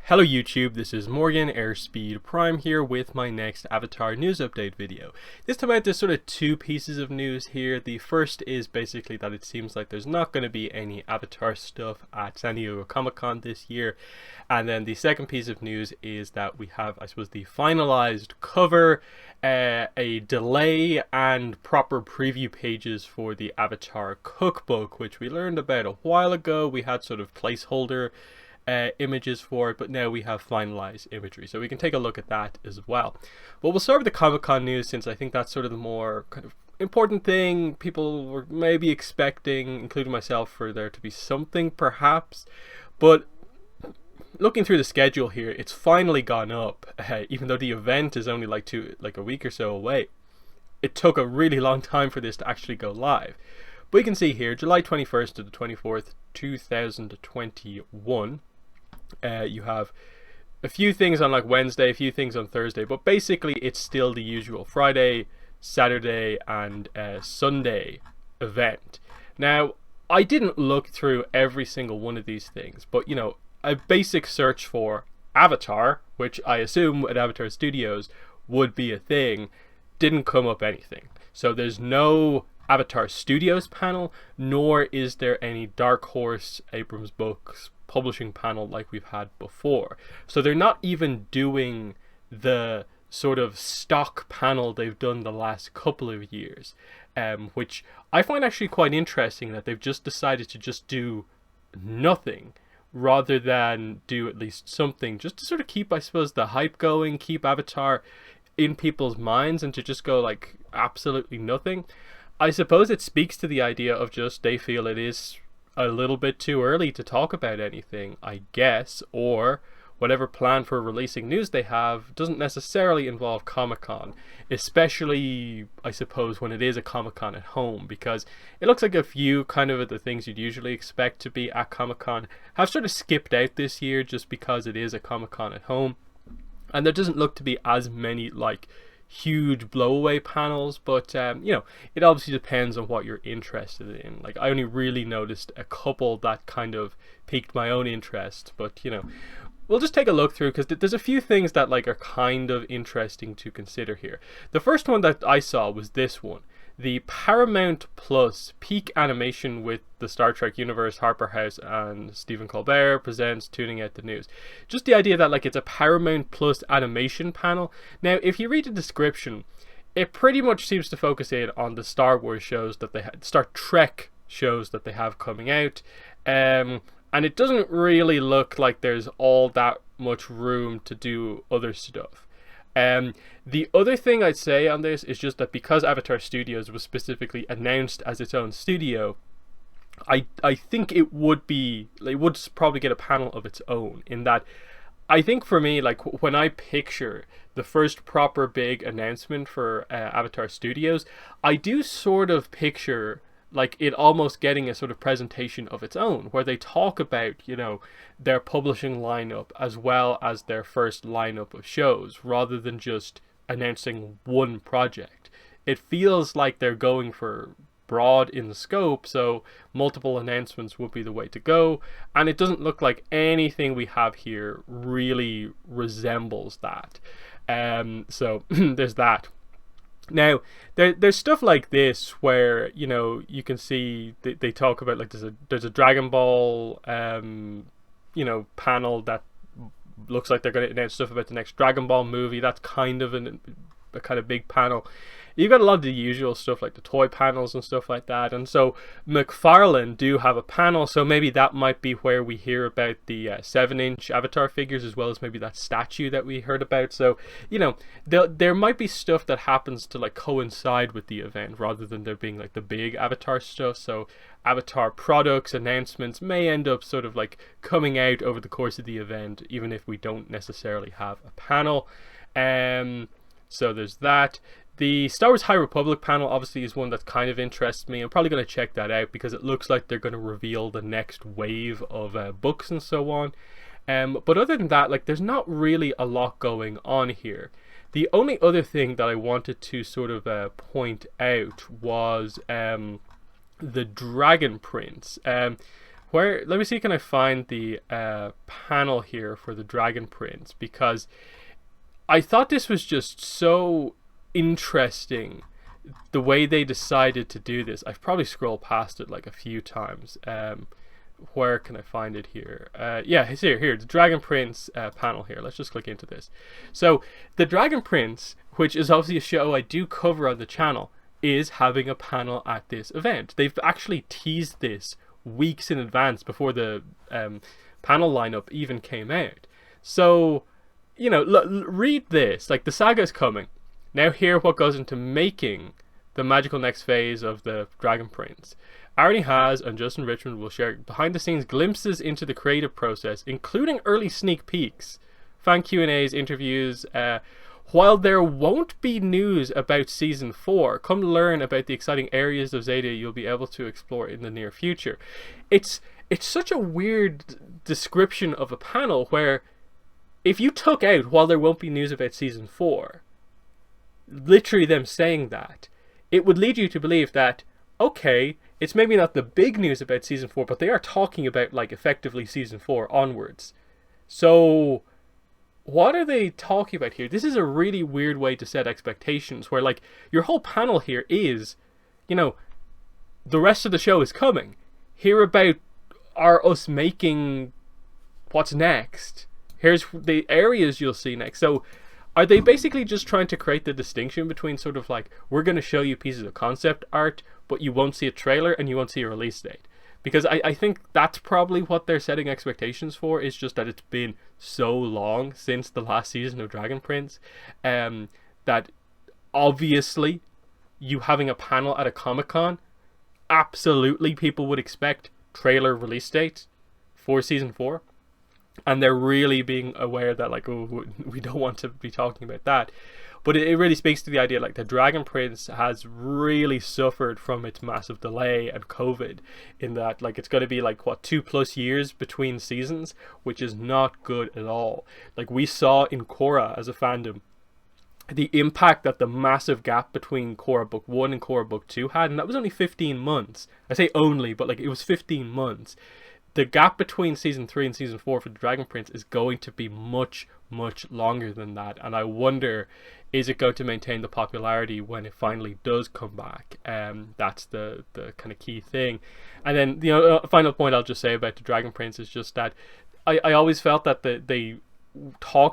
Hello YouTube, this is Morgan Airspeed Prime here with my next Avatar news update video. This time out there's sort of two pieces of news here. The first is basically that it seems like there's not going to be any Avatar stuff at San Diego Comic-Con this year. And then the second piece of news is that we have, I suppose, the finalized cover, a delay and proper preview pages for the Avatar Cookbook, which we learned about a while ago. We had sort of placeholder images for it, but now we have finalized imagery, so we can take a look at that as well. But we'll start with the Comic-Con news, since I think that's sort of the more kind of important thing. People were maybe expecting, including myself, for there to be something perhaps, but looking through the schedule here, it's finally gone up, even though the event is only like a week or so away. It took a really long time for this to actually go live. But you can see here, July 21st to the 24th, 2021. You have a few things on like Wednesday, a few things on Thursday, but basically it's still the usual Friday, Saturday, and Sunday event. Now, I didn't look through every single one of these things, but you know, a basic search for Avatar, which I assume at Avatar Studios would be a thing, didn't come up anything. So there's no Avatar Studios panel, nor is there any Dark Horse Abrams Books publishing panel like we've had before. So they're not even doing the sort of stock panel they've done the last couple of years, which I find actually quite interesting, that they've just decided to just do nothing rather than do at least something, just to sort of keep, I suppose, the hype going, keep Avatar in people's minds, and to just go like absolutely nothing. I suppose it speaks to the idea of just they feel it is a little bit too early to talk about anything, I guess, or whatever plan for releasing news they have doesn't necessarily involve Comic-Con, especially, I suppose, when it is a Comic-Con at home, because it looks like a few kind of the things you'd usually expect to be at Comic-Con have sort of skipped out this year just because it is a Comic-Con at home, and there doesn't look to be as many like huge blowaway panels, but you know, it obviously depends on what you're interested in. Like, I only really noticed a couple that kind of piqued my own interest, but you know, we'll just take a look through, because there's a few things that like are kind of interesting to consider here. The first one that I saw was this one, the Paramount Plus peak animation with the Star Trek universe. Harper House and Stephen Colbert presents Tuning Out the News. Just the idea that like it's a Paramount Plus animation panel. Now, if you read the description, it pretty much seems to focus in on the Star Wars shows that they Star Trek shows that they have coming out, and it doesn't really look like there's all that much room to do other stuff. The other thing I'd say on this is just that because Avatar Studios was specifically announced as its own studio, I think it would probably get a panel of its own, in that I think for me, like when I picture the first proper big announcement for Avatar Studios, I do sort of picture like it almost getting a sort of presentation of its own, where they talk about, you know, their publishing lineup as well as their first lineup of shows, rather than just announcing one project. It feels like they're going for broad in the scope, so multiple announcements would be the way to go, and it doesn't look like anything we have here really resembles that. So there's that. Now, there's stuff like this where, you know, you can see they talk about like there's a Dragon Ball you know, panel that looks like they're going to announce stuff about the next Dragon Ball movie. That's kind of a kind of big panel. You've got a lot of the usual stuff like the toy panels and stuff like that, and so McFarlane do have a panel, so maybe that might be where we hear about the 7-inch Avatar figures, as well as maybe that statue that we heard about. So, you know, there might be stuff that happens to like coincide with the event, rather than there being like the big Avatar stuff. So Avatar products, announcements may end up sort of like coming out over the course of the event, even if we don't necessarily have a panel. So there's that. The Star Wars High Republic panel obviously is one that kind of interests me. I'm probably going to check that out, because it looks like they're going to reveal the next wave of books and so on. But other than that, like, there's not really a lot going on here. The only other thing that I wanted to sort of point out was the Dragon Prince. where, let me see, can I find the panel here for the Dragon Prince, because I thought this was just so interesting the way they decided to do this. I've probably scrolled past it like a few times. Where can I find it here? Yeah, it's here, the Dragon Prince panel here. Let's just click into this. So the Dragon Prince, which is obviously a show I do cover on the channel, is having a panel at this event. They've actually teased this weeks in advance before the panel lineup even came out. So, you know, read this. Like, the saga is coming. Now hear what goes into making the magical next phase of the Dragon Prince. Arnie Haas and Justin Richmond will share behind-the-scenes glimpses into the creative process, including early sneak peeks, fan Q&As, interviews. While there won't be news about Season 4, come learn about the exciting areas of Zeta you'll be able to explore in the near future. It's such a weird description of a panel where if you took out while there won't be news about Season 4, literally them saying that, it would lead you to believe that, okay, it's maybe not the big news about Season 4, but they are talking about, like, effectively Season 4 onwards. So what are they talking about here? This is a really weird way to set expectations, where, like, your whole panel here is, you know, the rest of the show is coming. Hear about us making what's next. Here's the areas you'll see next. So are they basically just trying to create the distinction between sort of like, we're going to show you pieces of concept art, but you won't see a trailer and you won't see a release date? Because I think that's probably what they're setting expectations for, is just that it's been so long since the last season of Dragon Prince, that obviously you having a panel at a Comic-Con, absolutely people would expect trailer release date for Season 4. And they're really being aware that, like, oh, we don't want to be talking about that. But it really speaks to the idea, like, the Dragon Prince has really suffered from its massive delay and COVID, in that, like, it's going to be, like, what, 2+ years between seasons, which is not good at all. Like, we saw in Korra as a fandom the impact that the massive gap between Korra Book 1 and Korra Book 2 had, and that was only 15 months. I say only, but, like, it was 15 months. The gap between Season 3 and Season 4 for the Dragon Prince is going to be much, much longer than that. And I wonder, is it going to maintain the popularity when it finally does come back? That's the kind of key thing. And then, you know, a final point I'll just say about the Dragon Prince is just that I always felt that the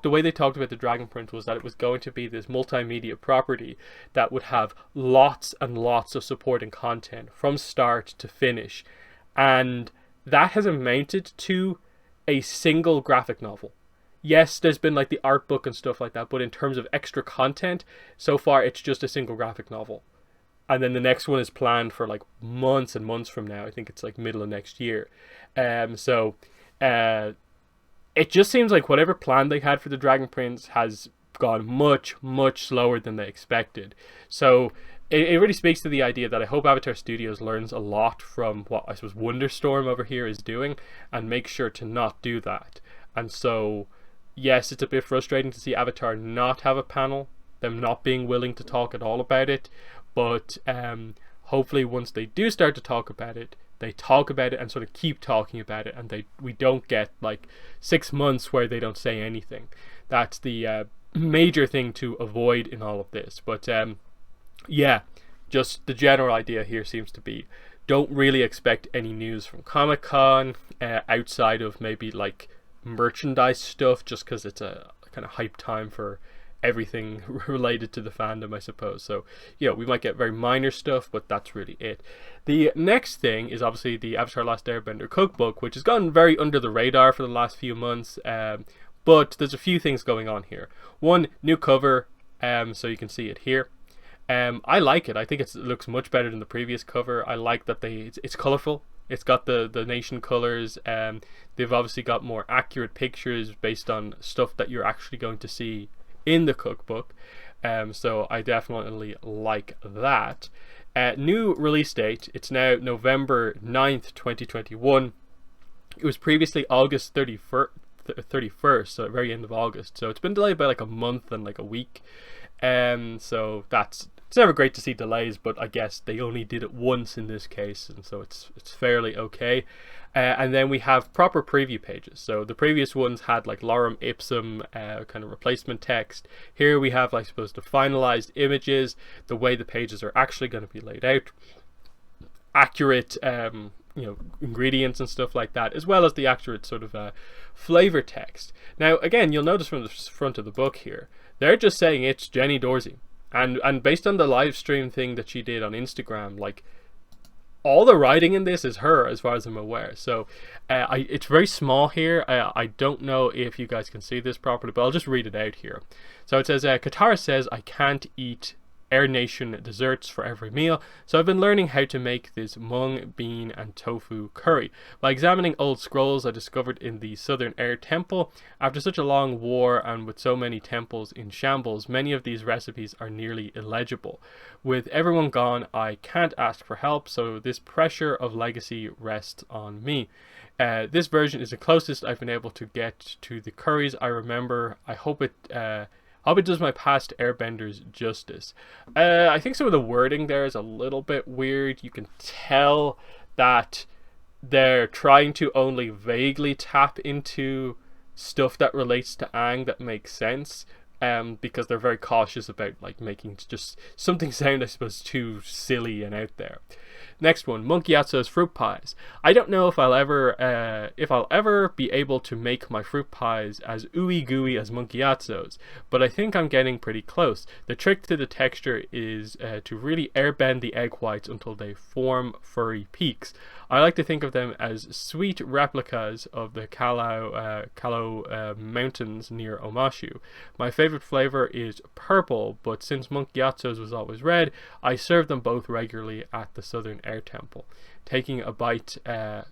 way they talked about the Dragon Prince was that it was going to be this multimedia property that would have lots and lots of supporting content from start to finish. And that has amounted to a single graphic novel. Yes, there's been like the art book and stuff like that, but in terms of extra content, so far it's just a single graphic novel. And then the next one is planned for like months and months from now. I think it's like middle of next year. So it just seems like whatever plan they had for the Dragon Prince has gone much, much slower than they expected. So it really speaks to the idea that I hope Avatar Studios learns a lot from what I suppose Wonderstorm over here is doing, and make sure to not do that. And so, yes, it's a bit frustrating to see Avatar not have a panel, them not being willing to talk at all about it, but hopefully once they do start to talk about it, they talk about it and sort of keep talking about it, and we don't get like 6 months where they don't say anything. That's the major thing to avoid in all of this. But yeah, just the general idea here seems to be, don't really expect any news from Comic-Con outside of maybe like merchandise stuff, just because it's a kind of hype time for everything related to the fandom, I suppose. So, you know, we might get very minor stuff, but that's really it. The next thing is obviously the Avatar Last Airbender cookbook, which has gone very under the radar for the last few months, but there's a few things going on here. One, new cover, so you can see it here. I like it. I think it looks much better than the previous cover. I like that it's colorful. It's got the nation colors. They've obviously got more accurate pictures based on stuff that you're actually going to see in the cookbook. So I definitely like that. New release date. It's now November 9th, 2021. It was previously August 31st, so at the very end of August. So it's been delayed by like a month and like a week. So that's It's never great to see delays, but I guess they only did it once in this case, and so it's fairly okay. And then we have proper preview pages. So the previous ones had like lorem ipsum kind of replacement text. Here we have, I suppose, the finalized images, the way the pages are actually going to be laid out, accurate ingredients and stuff like that, as well as the accurate sort of flavor text. Now again, you'll notice from the front of the book here, they're just saying it's Jenny Dorsey. And based on the live stream thing that she did on Instagram, like, all the writing in this is her, as far as I'm aware. So it's very small here. I don't know if you guys can see this properly, but I'll just read it out here. So it says, Katara says, I can't eat Air Nation desserts for every meal, so I've been learning how to make this mung, bean and tofu curry. By examining old scrolls I discovered in the Southern Air Temple, after such a long war and with so many temples in shambles, many of these recipes are nearly illegible. With everyone gone, I can't ask for help, so this pressure of legacy rests on me. This version is the closest I've been able to get to the curries I remember. I hope it does my past airbenders justice. I think some of the wording there is a little bit weird. You can tell that they're trying to only vaguely tap into stuff that relates to Aang that makes sense, because they're very cautious about like making just something sound, I suppose, too silly and out there. Next one, Monk Gyatso's fruit pies. I don't know if I'll ever be able to make my fruit pies as ooey gooey as Monk Gyatso's, but I think I'm getting pretty close. The trick to the texture is to really airbend the egg whites until they form furry peaks. I like to think of them as sweet replicas of the Kalau mountains near Omashu. My favorite flavor is purple, but since Monk Gyatso's was always red, I serve them both regularly at the Southern Air Temple. Taking a bite, I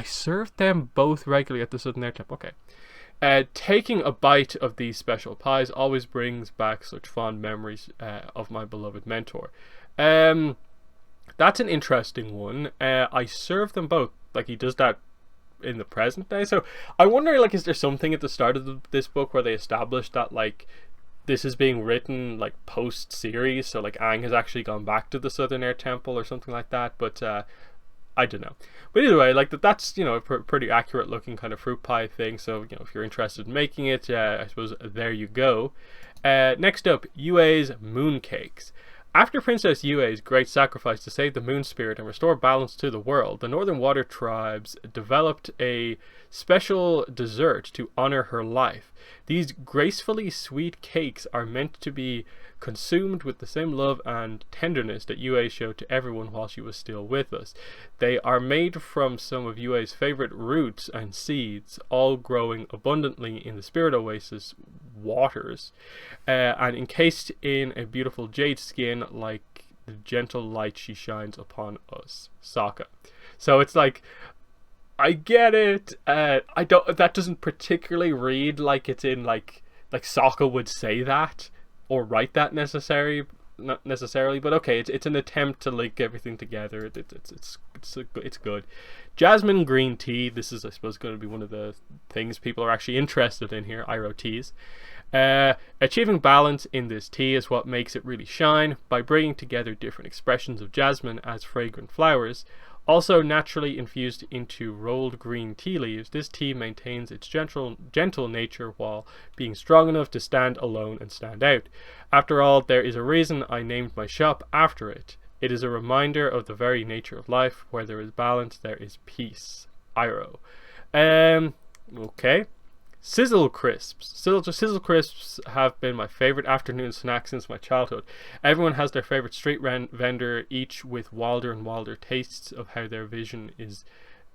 served them both regularly at the Southern Air Temple. Okay. Taking a bite of these special pies always brings back such fond memories of my beloved mentor. That's an interesting one. I serve them both. Like, he does that in the present day. So I wonder, like, is there something at the start of this book where they established that, like, this is being written like post series, so like Aang has actually gone back to the Southern Air Temple or something like that, but I don't know. But either way, like that's a pretty accurate looking kind of fruit pie thing. So if you're interested in making it, I suppose there you go. Next up, Yue's mooncakes. After Princess Yue's great sacrifice to save the moon spirit and restore balance to the world, the Northern Water tribes developed a special dessert to honor her life. These gracefully sweet cakes are meant to be consumed with the same love and tenderness that Yue showed to everyone while she was still with us. They are made from some of Yue's favorite roots and seeds, all growing abundantly in the Spirit Oasis waters, and encased in a beautiful jade skin like the gentle light she shines upon us, Sokka. So it's like, I get it. That doesn't particularly read like it's in like Sokka would say that or write that not necessarily, but okay, it's an attempt to link everything together. It's good. Jasmine green tea. This is, I suppose, going to be one of the things people are actually interested in here. Iroh teas. Achieving balance in this tea is what makes it really shine by bringing together different expressions of jasmine as fragrant flowers. Also naturally infused into rolled green tea leaves, this tea maintains its gentle nature while being strong enough to stand alone and stand out. After all, there is a reason I named my shop after it. It is a reminder of the very nature of life. Where there is balance, there is peace. Iroh. Okay. Sizzle crisps. Sizzle crisps have been my favorite afternoon snack since my childhood. Everyone has their favorite street vendor, each with wilder and wilder tastes of how their version is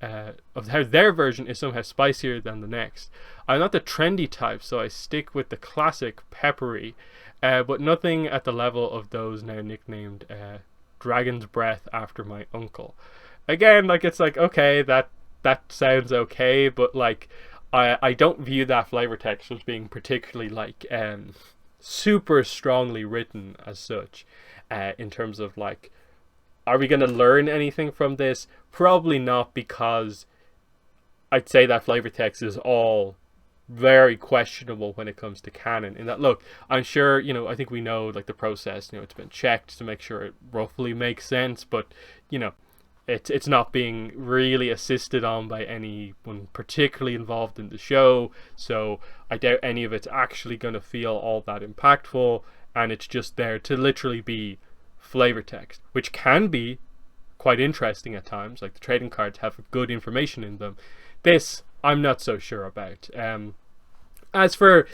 somehow spicier than the next. I'm not the trendy type, so I stick with the classic peppery, but nothing at the level of those now nicknamed Dragon's Breath after my uncle. Again, like, it's like, okay, that sounds okay, but like, I don't view that flavor text as being particularly like super strongly written as such, in terms of like, are we going to learn anything from this? Probably not, because I'd say that flavor text is all very questionable when it comes to canon. In that, look, I'm sure, you know, I think we know like the process, you know, it's been checked to make sure it roughly makes sense, but you know, it's not being really assisted on by anyone particularly involved in the show, so I doubt any of it's actually going to feel all that impactful, and it's just there to literally be flavor text, which can be quite interesting at times. Like the trading cards have good information in them. This I'm not so sure about. As for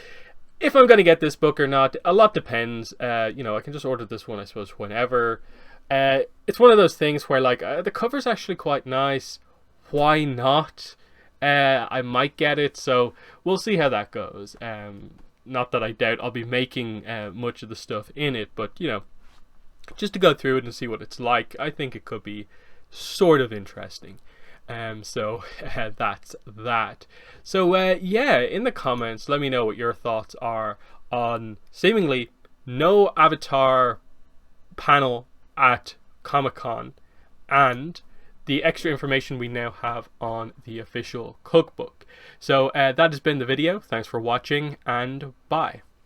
if I'm going to get this book or not, a lot depends. You know, I can just order this one, I suppose, whenever. It's one of those things where like the cover's actually quite nice. Why not? I might get it, so we'll see how that goes. Not that I doubt I'll be making much of the stuff in it, but you know, just to go through it and see what it's like, I think it could be sort of interesting. So that's that. So yeah, in the comments, let me know what your thoughts are on seemingly no Avatar panel at Comic-Con and the extra information we now have on the official cookbook. So that has been the video. Thanks for watching, and bye.